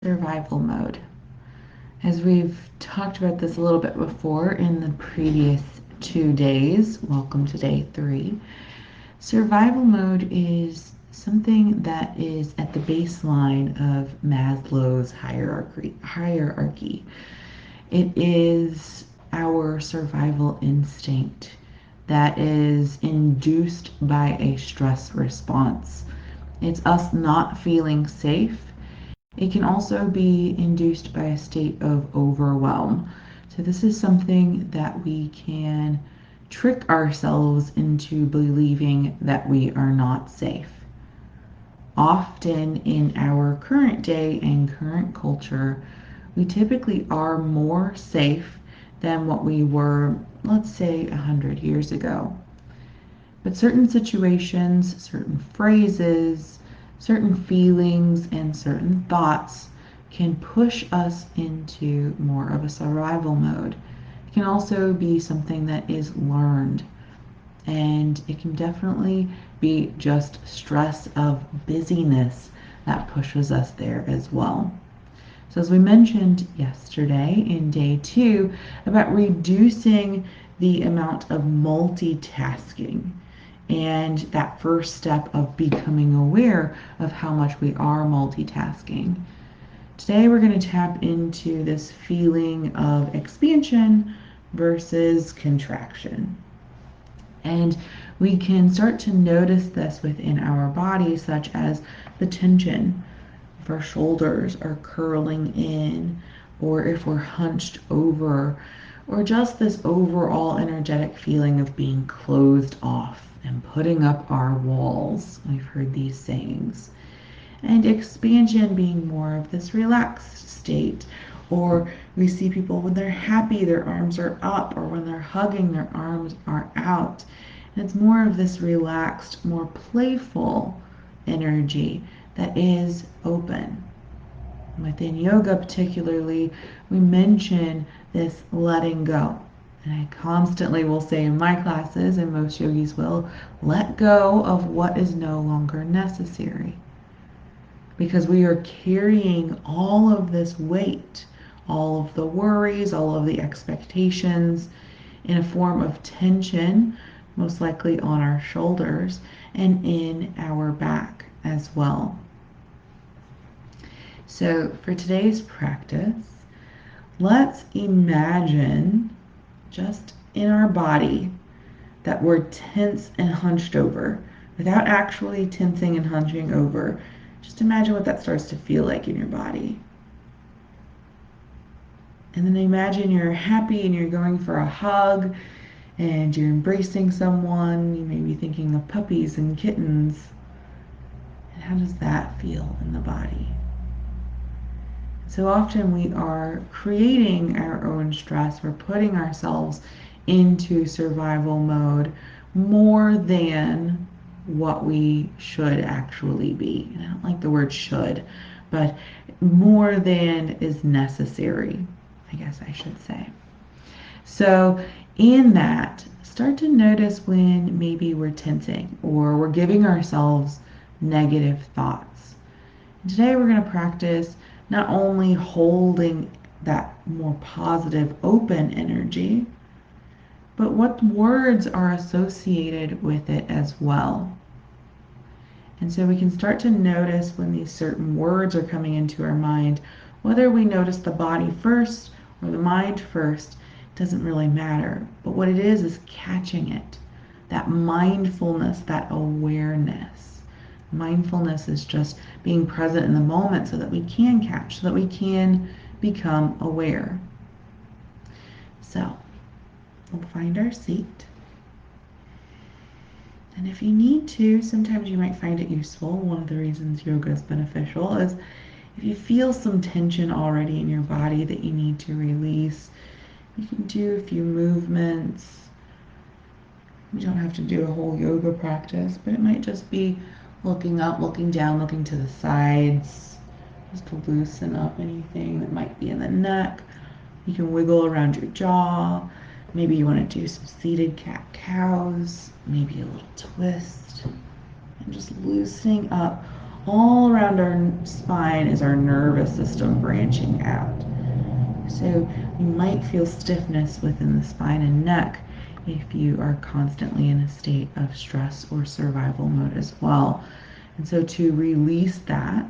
Survival mode. As we've talked about this a little bit before in the previous 2 days, welcome to day 3. Survival mode is something that is at the baseline of Maslow's hierarchy. It is our survival instinct that is induced by a stress response. It's us not feeling safe. It can also be induced by a state of overwhelm. So, this is something that we can trick ourselves into believing that we are not safe. Often in our current day and current culture, we typically are more safe than what we were, let's say, 100 years ago. But certain situations, certain phrases, certain feelings, and certain thoughts can push us into more of a survival mode. It can also be something that is learned, and it can definitely be just stress of busyness that pushes us there as well. So, as we mentioned yesterday in day 2, about reducing the amount of multitasking and that first step of becoming aware of how much we are multitasking. Today, we're going to tap into this feeling of expansion versus contraction. And we can start to notice this within our body, such as the tension. If our shoulders are curling in, or if we're hunched over, or just this overall energetic feeling of being closed off and putting up our walls. We've heard these sayings. And expansion being more of this relaxed state. Or we see people when they're happy, their arms are up, or when they're hugging, their arms are out. And it's more of this relaxed, more playful energy that is open. Within yoga, particularly, we mention this letting go. And I constantly will say in my classes, and most yogis will, let go of what is no longer necessary. Because we are carrying all of this weight, all of the worries, all of the expectations in a form of tension, most likely on our shoulders and in our back as well. So, for today's practice, let's imagine just in our body that we're tense and hunched over without actually tensing and hunching over. Just imagine what that starts to feel like in your body. And then imagine you're happy and you're going for a hug and you're embracing someone. You may be thinking of puppies and kittens. And how does that feel in the body? So often we are creating our own stress. We're putting ourselves into survival mode more than what we should actually be. And I don't like the word should, but more than is necessary, I guess I should say. So in that, start to notice when maybe we're tensing or we're giving ourselves negative thoughts. And today we're going to practice not only holding that more positive, open energy, but what words are associated with it as well. And so we can start to notice when these certain words are coming into our mind, whether we notice the body first or the mind first, doesn't really matter. But what it is catching it, that mindfulness, that awareness. Mindfulness is just being present in the moment so that we can catch, so that we can become aware. So we'll find our seat. And if you need to, sometimes you might find it useful. One of the reasons yoga is beneficial is if you feel some tension already in your body that you need to release, you can do a few movements. You don't have to do a whole yoga practice, but it might just be looking up, looking down, looking to the sides, just to loosen up anything that might be in the neck. You can wiggle around your jaw. Maybe you want to do some seated cat-cows, maybe a little twist, and just loosening up All around our spine is our nervous system branching out. So you might feel stiffness within the spine and neck if you are constantly in a state of stress or survival mode as well. And so to release that,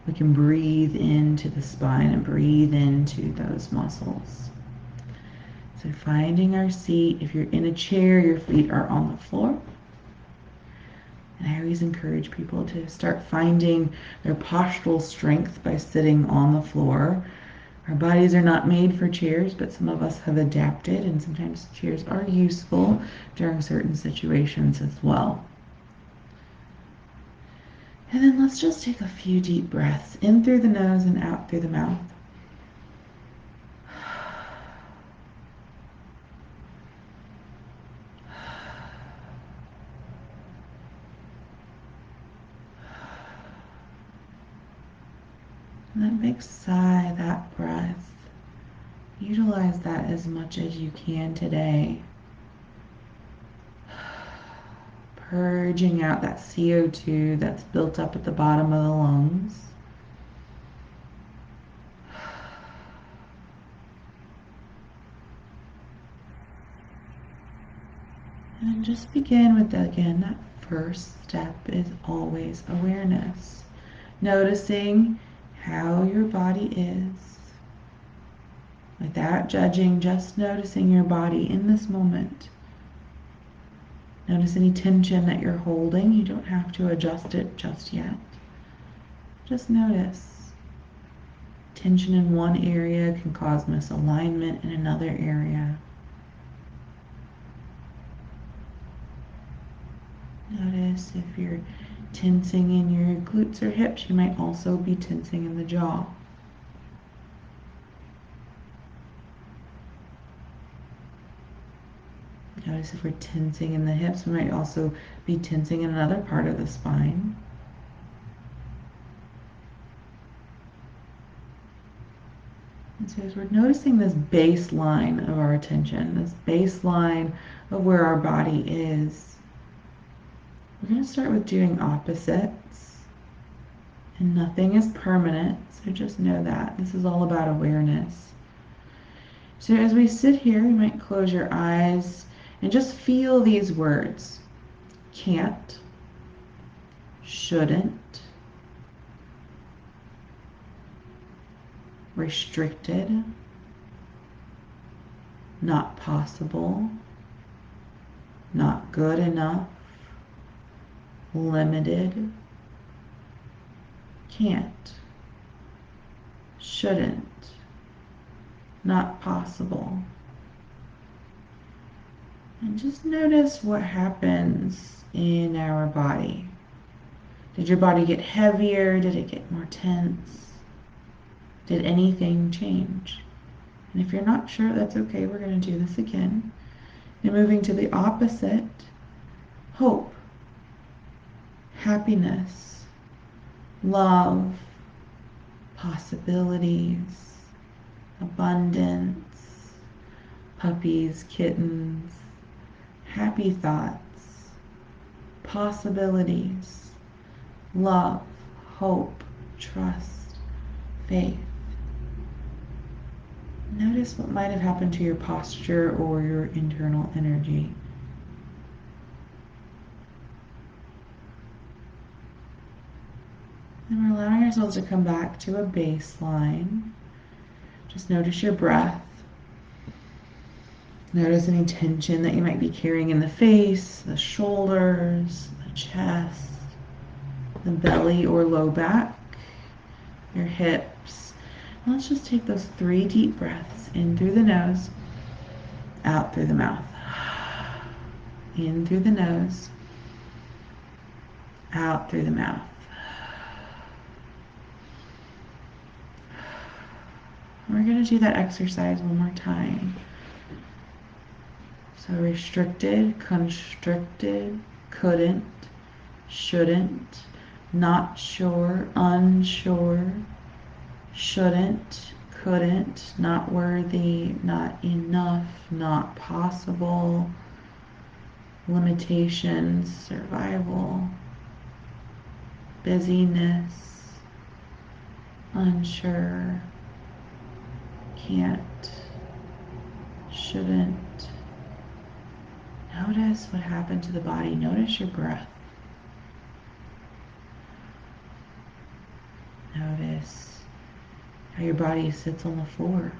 we can breathe into the spine and breathe into those muscles. So finding our seat. If you're in a chair, your feet are on the floor. And I always encourage people to start finding their postural strength by sitting on the floor. Our bodies are not made for chairs, but some of us have adapted, and sometimes chairs are useful during certain situations as well. And then let's just take a few deep breaths in through the nose and out through the mouth. And that big sigh, that breath, utilize that as much as you can today. Purging out that CO2 that's built up at the bottom of the lungs. And just begin with that again. That first step is always awareness. Noticing how your body is. Without judging, just noticing your body in this moment. Notice any tension that you're holding. You don't have to adjust it just yet. Just notice. Tension in one area can cause misalignment in another area. Notice if you're tensing in your glutes or hips, you might also be tensing in the jaw. Notice if we're tensing in the hips, we might also be tensing in another part of the spine. And so as we're noticing this baseline of our attention, this baseline of where our body is, we're going to start with doing opposites. And nothing is permanent, so just know that. This is all about awareness. So as we sit here, you might close your eyes and just feel these words. Can't, shouldn't, restricted, not possible, not good enough, limited, can't, shouldn't, not possible. And just notice what happens in our body. Did your body get heavier? Did it get more tense? Did anything change? And if you're not sure, that's okay. We're going to do this again. And moving to the opposite, hope, happiness, love, possibilities, abundance, puppies, kittens, happy thoughts, possibilities, love, hope, trust, faith. Notice what might have happened to your posture or your internal energy. And we're allowing ourselves to come back to a baseline. Just notice your breath. Notice any tension that you might be carrying in the face, the shoulders, the chest, the belly or low back, your hips. And let's just take those 3 deep breaths in through the nose, out through the mouth. In through the nose, out through the mouth. We're going to do that exercise one more time. So restricted, constricted, couldn't, shouldn't, not sure, unsure, shouldn't, couldn't, not worthy, not enough, not possible, limitations, survival. busyness, unsure, can't, shouldn't. Notice what happened to the body. Notice your breath. Notice how your body sits on the floor.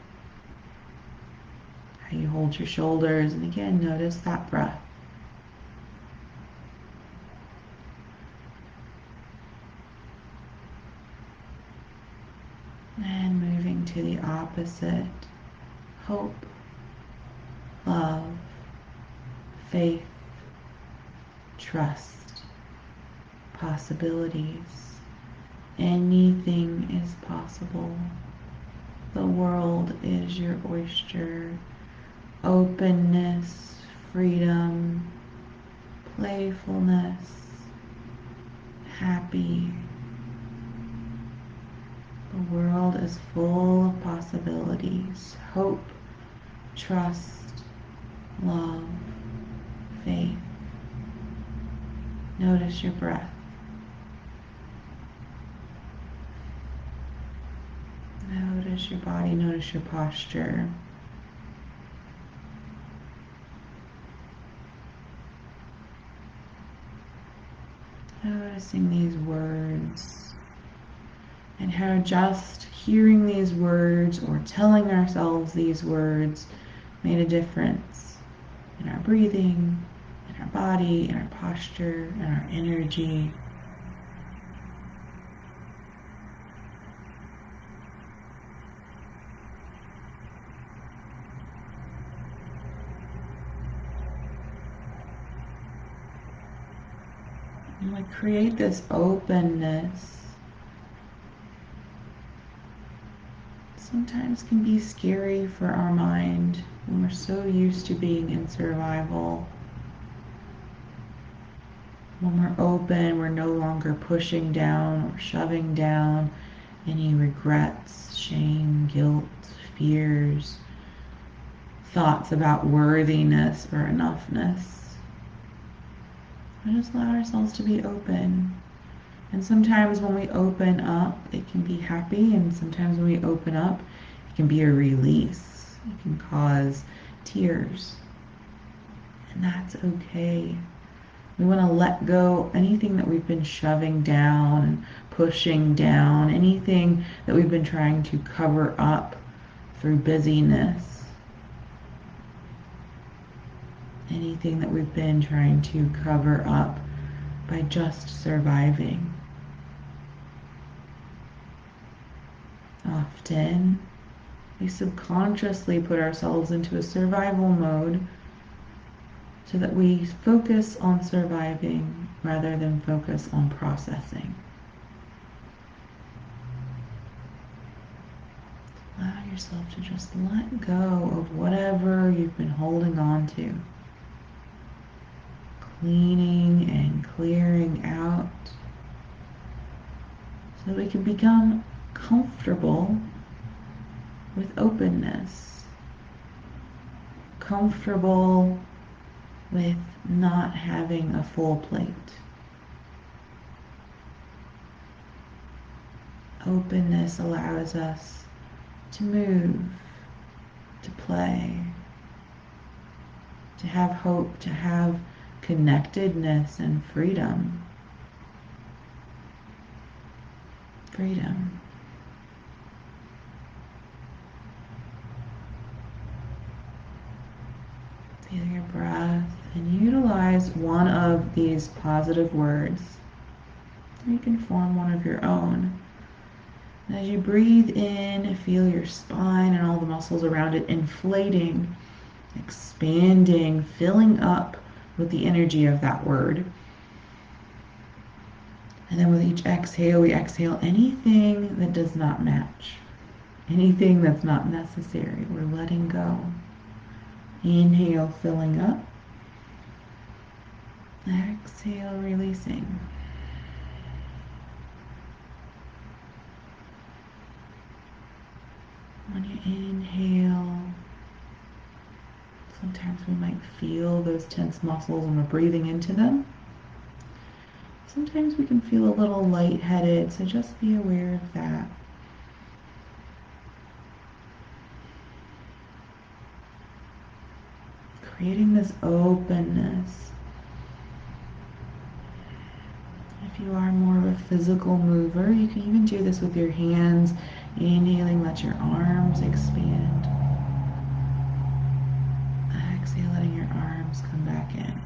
How you hold your shoulders. And again, notice that breath. And moving to the opposite. Hope, love, faith, trust, possibilities. Anything is possible. The world is your oyster. Openness, freedom, playfulness, happy. The world is full of possibilities. Hope, trust, love, faith. Notice your breath. Notice your body, notice your posture. Noticing these words and how just hearing these words or telling ourselves these words made a difference in our breathing, in our body, in our posture, in our energy. And we create this openness. Sometimes can be scary for our mind when we're so used to being in survival. When we're open, we're no longer pushing down or shoving down any regrets, shame, guilt, fears, thoughts about worthiness or enoughness. We just allow ourselves to be open. And sometimes when we open up, it can be happy, and sometimes when we open up, it can be a release. It can cause tears. And that's okay. We want to let go anything that we've been shoving down and pushing down, anything that we've been trying to cover up through busyness, anything that we've been trying to cover up by just surviving. Often, we subconsciously put ourselves into a survival mode so that we focus on surviving rather than focus on processing. Allow yourself to just let go of whatever you've been holding on to. Cleaning and clearing out so that we can become comfortable with openness. Comfortable with not having a full plate. Openness allows us to move, to play, to have hope, to have connectedness and freedom. Freedom. Feel your breath and utilize one of these positive words. You can form one of your own. As you breathe in, feel your spine and all the muscles around it inflating, expanding, filling up with the energy of that word. And then with each exhale, we exhale anything that does not match, anything that's not necessary. We're letting go. Inhale, filling up. Exhale, releasing. When you inhale, sometimes we might feel those tense muscles when we're breathing into them. Sometimes we can feel a little lightheaded, so just be aware of that. Creating this openness. If you are more of a physical mover, you can even do this with your hands. Inhaling, let your arms expand. Exhale, letting your arms come back in.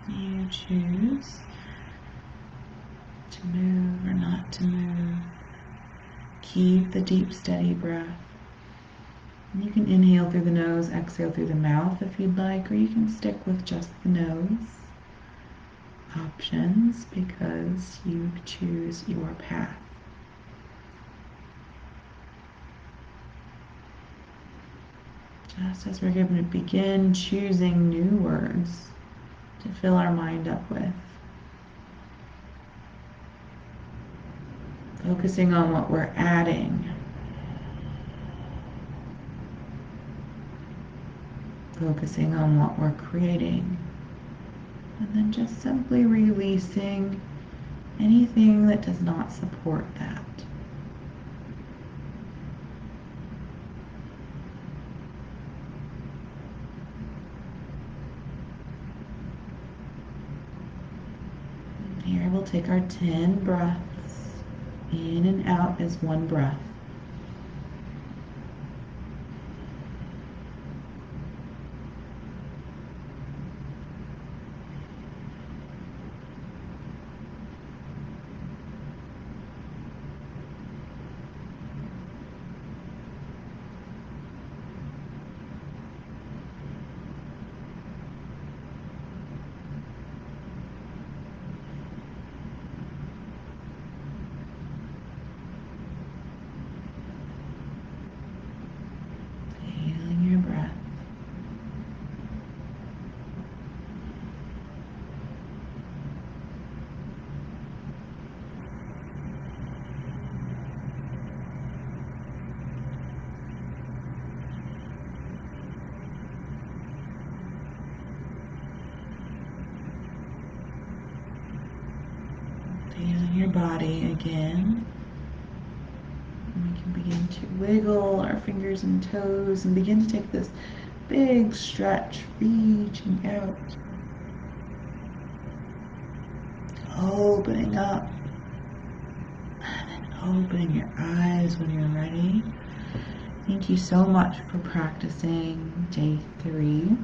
You choose to move or not to move. Keep the deep, steady breath. And you can inhale through the nose, exhale through the mouth if you'd like, or you can stick with just the nose. Options, because you choose your path. Just as we're going to begin choosing new words to fill our mind up with. Focusing on what we're adding. Focusing on what we're creating. And then just simply releasing anything that does not support that. Here we'll take our 10 breaths in and out as one breath. Feeling your breath. Feeling your body again. And we can begin to wiggle our fingers and toes and begin to take this big stretch, reaching out, opening up, and then opening your eyes when you're ready. Thank you so much for practicing day 3.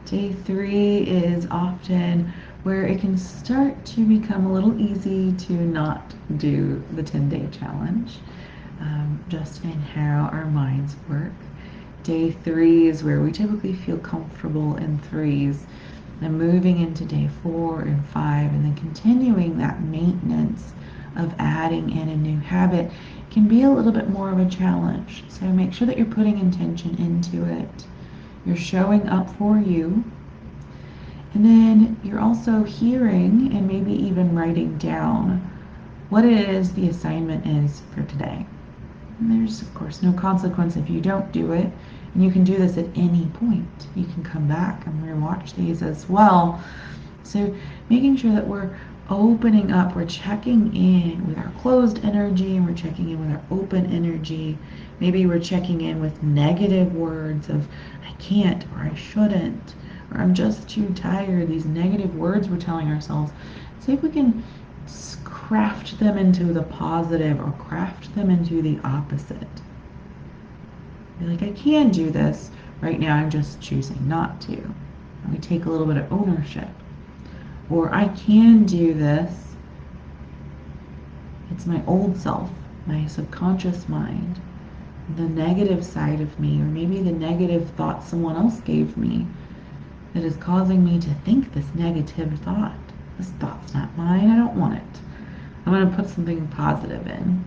Day 3 is often where it can start to become a little easy to not do the 10-day challenge, just in how our minds work. Day 3 is where we typically feel comfortable in 3s, then moving into day 4 and 5, and then continuing that maintenance of adding in a new habit can be a little bit more of a challenge. So make sure that you're putting intention into it. You're showing up for you. And then you're also hearing and maybe even writing down what it is the assignment is for today. And there's, of course, no consequence if you don't do it. And you can do this at any point. You can come back and rewatch these as well. So making sure that we're opening up, we're checking in with our closed energy and we're checking in with our open energy. Maybe we're checking in with negative words of I can't or I shouldn't or I'm just too tired. These negative words we're telling ourselves. See if we can craft them into the positive or craft them into the opposite. Be like, I can do this. Right now I'm just choosing not to. And we take a little bit of ownership. Or I can do this. It's my old self, my subconscious mind, the negative side of me, or maybe the negative thought someone else gave me that is causing me to think this negative thought. This thought's not mine. I don't want it. I'm going to put something positive in.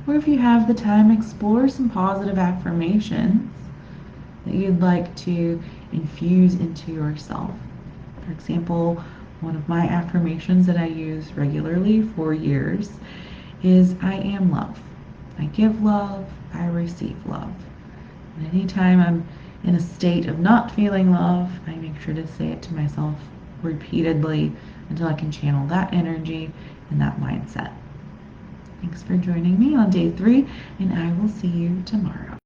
Or if you have the time, explore some positive affirmations that you'd like to infuse into yourself. For example, one of my affirmations that I use regularly for years is I am love. I give love, I receive love. And anytime I'm in a state of not feeling love, I make sure to say it to myself repeatedly until I can channel that energy and that mindset. Thanks for joining me on day 3, and I will see you tomorrow.